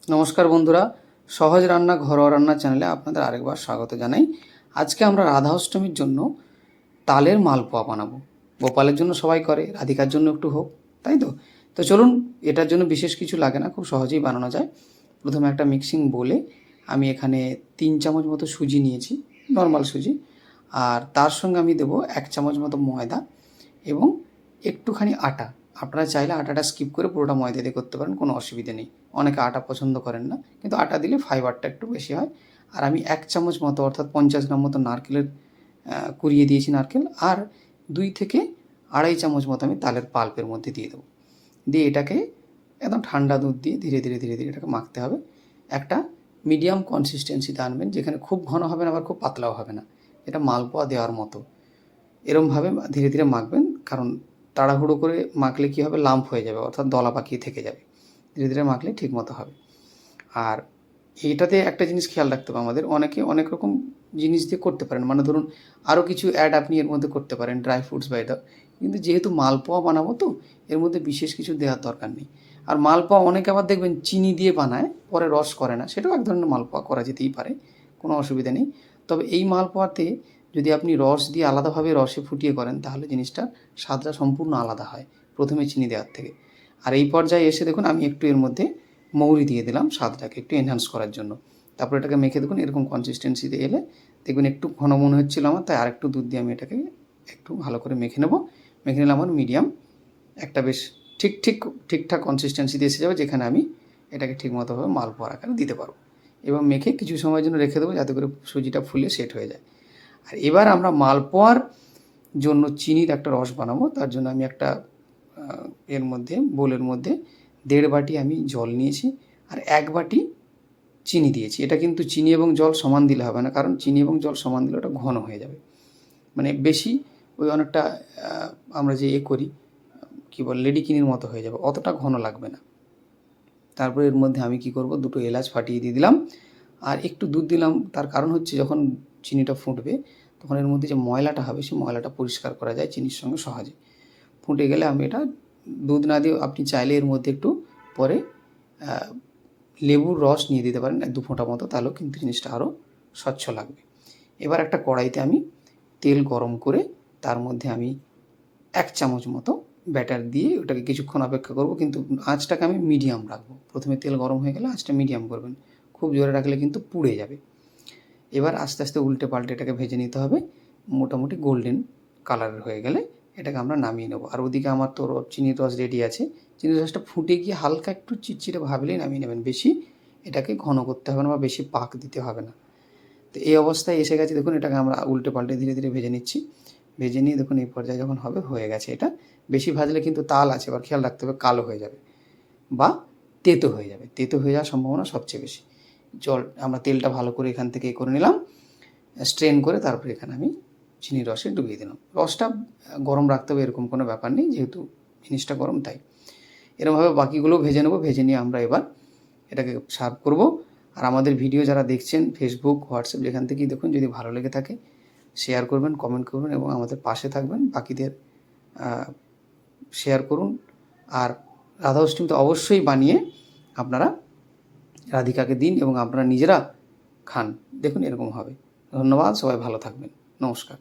নমস্কার বন্ধুরা, সহজ রান্না ঘরোয়া রান্না চ্যানেলে আপনাদের আরেকবার স্বাগত জানাই। আজকে আমরা রাধা অষ্টমীর জন্য তালের মালপোয়া বানাবো। গোপালের জন্য সবাই করে, রাধিকার জন্য একটু হোক, তাই তো। তো চলুন, এটার জন্য বিশেষ কিছু লাগে না, খুব সহজেই বানানো যায়। প্রথমে একটা মিক্সিং বোলে আমি এখানে 3 চামচ মতো সুজি নিয়েছি, নর্মাল সুজি। আর তার সঙ্গে আমি দেবো 1 চামচ মতো ময়দা এবং একটুখানি আটা। আপনারা চাইলে আটাটা স্কিপ করে পুরোটা ময়দা দিয়ে করতে পারেন, কোনো অসুবিধে নেই। অনেকে আটা পছন্দ করেন না, কিন্তু আটা দিলে ফাইবারটা একটু বেশি হয়। আর আমি 1 চামচ মতো অর্থাৎ 50 গ্রাম মতো নারকেলের কুড়িয়ে দিয়েছি নারকেল, আর 2 থেকে আড়াই চামচ মতো আমি তালের পাল্পের মধ্যে দিয়ে দেবো। দিয়ে এটাকে একদম ঠান্ডা দুধ দিয়ে ধীরে ধীরে ধীরে ধীরে এটাকে মাখতে হবে। একটা মিডিয়াম কনসিস্টেন্সিতে আনবেন, যেখানে খুব ঘন হবে না আবার খুব পাতলাও হবে না, এটা মালপোয়া দেওয়ার মতো। এরমভাবে ধীরে ধীরে মাখবেন, কারণ তাড়াহুড়ো করে মাখলে কী হবে, লাম্প হয়ে যাবে, অর্থাৎ দলা পাকিয়ে থেকে যাবে। ধীরে ধীরে মাখলে ঠিক মতো হবে। আর এইটাতে একটা জিনিস খেয়াল রাখতে হবে আমাদের, অনেকে অনেক রকম জিনিস দিয়ে করতে পারেন, মানে ধরুন আরও কিছু অ্যাড আপনি এর মধ্যে করতে পারেন, ড্রাই ফ্রুটস বা এটা। কিন্তু যেহেতু মালপোয়া বানাবো তো এর মধ্যে বিশেষ কিছু দেওয়ার দরকার নেই। আর মালপোয়া অনেকে আবার দেখবেন চিনি দিয়ে বানায়, পরে রস করে না, সেটাও এক ধরনের মালপোয়া, করা যেতেই পারে, কোনো অসুবিধা নেই। তবে এই মালপোয়াতে যদি আপনি রস দিয়ে আলাদাভাবে রসে ফুটিয়ে করেন, তাহলে জিনিসটা স্বাদটা সম্পূর্ণ আলাদা হয় প্রথমে চিনি দেওয়ার থেকে। আর এই পর্যায়ে এসে দেখুন আমি একটু এর মধ্যে মৌরি দিয়ে দিলাম, স্বাদটাকে একটু এনহ্যান্স করার জন্য। তারপর এটাকে মেখে দেখুন, এরকম কনসিস্টেন্সিতে এলে দেখবেন একটু ঘন মনে হচ্ছিল আমার, তাই আরেকটু দুধ দিয়ে আমি এটাকে একটু ভালো করে মেখে নেব। মেখে নিলে আমার মিডিয়াম একটা বেশ ঠিকঠাক কনসিস্টেন্সিতে এসে যাবে, যেখানে আমি এটাকে ঠিকমতোভাবে মালপোয়ার আকারে দিতে পারবো। এবং মেখে কিছু সময়ের জন্য রেখে দেবো, যাতে করে সুজিটা ফুলে সেট হয়ে যায়। আর এবার আমরা মালপোয়ার জন্য চিনির একটা রস বানাবো। তার জন্য আমি একটা এর মধ্যে বোলের মধ্যে 1.5 বাটি আমি জল নিয়েছি, আর 1 বাটি চিনি দিয়েছি। এটা কিন্তু চিনি এবং জল সমান দিলে হবে না, কারণ চিনি এবং জল সমান দিলে ওটা ঘন হয়ে যাবে, মানে বেশি ওই অনেকটা আমরা যে করি কী বল, লেডিকিনির মতো হয়ে যাবে, অতটা ঘন লাগবে না। তারপরে এর মধ্যে আমি কি করব, 2টো এলাচ ফাটিয়ে দিয়ে দিলাম, আর একটু দুধ দিলাম। তার কারণ হচ্ছে যখন চিনিটা ফুটবে তখন এর মধ্যে যে ময়লাটা হবে সেই ময়লাটা পরিষ্কার করা যায় চিনির সঙ্গে সহজে। ফুটে গেলে আমি এটা দুধ না দিয়ে আপনি চাইলে এর মধ্যে একটু পরে লেবুর রস নিয়ে দিতে পারেন 1-2 ফোঁটা মতো, তাহলেও কিন্তু জিনিসটা আরও স্বচ্ছ লাগবে। এবার একটা কড়াইতে আমি তেল গরম করে তার মধ্যে আমি 1 চামচ মতো ব্যাটার দিয়ে ওটাকে কিছুক্ষণ অপেক্ষা করব, কিন্তু আঁচটাকে আমি মিডিয়াম রাখবো। প্রথমে তেল গরম হয়ে গেলে আঁচটা মিডিয়াম করবেন, খুব জোরে রাখলে কিন্তু পুড়ে যাবে। এবার আস্তে আস্তে উল্টে পাল্টে এটাকে ভেজে নিতে হবে, মোটামুটি গোল্ডেন কালারের হয়ে গেলে এটাকে আমরা নামিয়ে নেব। আর ওদিকে আমার তো চিনির রস রেডি আছে, চিনির রসটা ফুটে গিয়ে হালকা একটু চিটচিটে ভাবলেই নামিয়ে নেবেন, বেশি এটাকে ঘন করতে হবে না বা বেশি পাক দিতে হবে না। তো এই অবস্থায় এসে গেছে দেখুন, এটাকে আমরা উল্টে পাল্টে ধীরে ধীরে ভেজে নিচ্ছি। ভেজে নিয়ে দেখুন এই পর্যায়ে যখন হবে, হয়ে গেছে। এটা বেশি ভাজলে কিন্তু তাল আছে, এবার খেয়াল রাখতে হবে, কালো হয়ে যাবে বা তেতো হয়ে যাবে, তেতো হয়ে যাওয়ার সম্ভাবনা সবচেয়ে বেশি। আমরা তেলটা ভালো করে এখান থেকে করে নিলাম, স্ট্রেন করে, তারপরে এখানে আমি চিনির রসে ডুবিয়ে দিলাম। রসটা গরম রাখতে হবে এরকম কোনো ব্যাপার নেই, যেহেতু জিনিসটা গরম তাই। এরকমভাবে বাকিগুলোও ভেজে নেব। ভেজে নিয়ে আমরা এবার এটাকে সার্ভ করব। আর আমাদের ভিডিও যারা দেখছেন ফেসবুক, হোয়াটসঅ্যাপ, যেখান থেকেই দেখুন, যদি ভালো লেগে থাকে শেয়ার করবেন, কমেন্ট করবেন এবং আমাদের পাশে থাকবেন, বাকিদের শেয়ার করুন। আর রাধা অষ্টমীতে অবশ্যই বানিয়ে আপনারা রাধিকাকে দিন এবং আপনারা নিজেরা খান, দেখুন এরকম হবে। ধন্যবাদ, সবাই ভালো থাকবেন, নমস্কার।